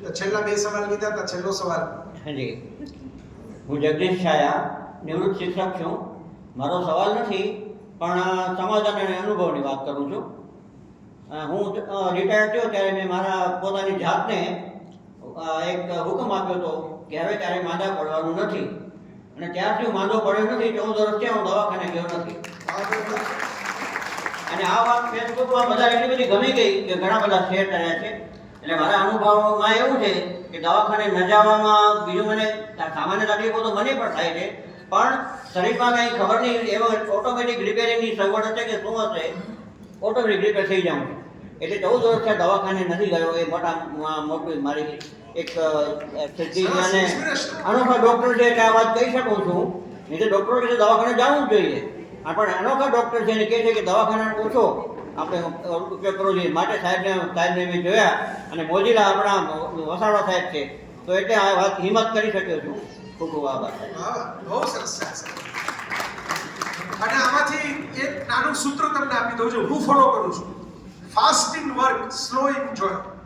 છેલ્લા બે સવાલ લીધા હતા, છેલ્લો સવાલ. જી, હું જગદીશ છાયા, નિવૃત્ત શિક્ષક છું. મારો સવાલ નથી, પણ સમાધાન અને અનુભવની વાત કરું છું. હું રિટાયર થયો ત્યારે મેં મારા પોતાની જાતને એક હુકમ આપ્યો હતો કે હવે ત્યારે માંદા પડવાનું નથી, અને ત્યારથી હું માંદો પડ્યો નથી. 14 વર્ષથી હું દવાખાને ગયો નથી. અને આ વાત ફેસબુકમાં બધા એટલી બધી ગમી ગઈ કે ઘણા બધા શેર કર્યા છે. એટલે મારા અનુભવમાં એવું છે કે દવાખાને ન જવામાં બીજું મને સામાન્ય તકલીફો તો મને પણ થાય છે, પણ શરીરમાં કંઈ ખબર નહીં, એમાં ઓટોમેટિક રિપેરિંગની સગવડ હશે કે શું હશે, ઓટોમેટિક રિપેર થઈ જાઉં છું. એટલે 14 વર્ષથી દવાખાને નથી ગયો. એ મોટું મારી એક સિદ્ધિ અને અનોખા ડૉક્ટર છે એટલે આ વાત કહી શકું છું. નહીં તો ડૉક્ટરો છે દવાખાને જવું જ જોઈએ. પણ અનોખા ડૉક્ટર છે એને કહે છે કે દવાખાને ઓછો આપણે ઉપયોગ કરવો જોઈએ. માટે સાહેબને મેં જોયા, અને મોજીલા આપણા વસાવા સાહેબ છે, તો એટલે આ વાત હિંમત કરી શક્યો છું. ખૂબ ખૂબ આભાર. બહુ સરસ છે. અને આમાંથી એક નાનું સૂત્ર તમને આપી દઉં છું, હું ફોલો કરું છું. Fast in work, slow in Joy.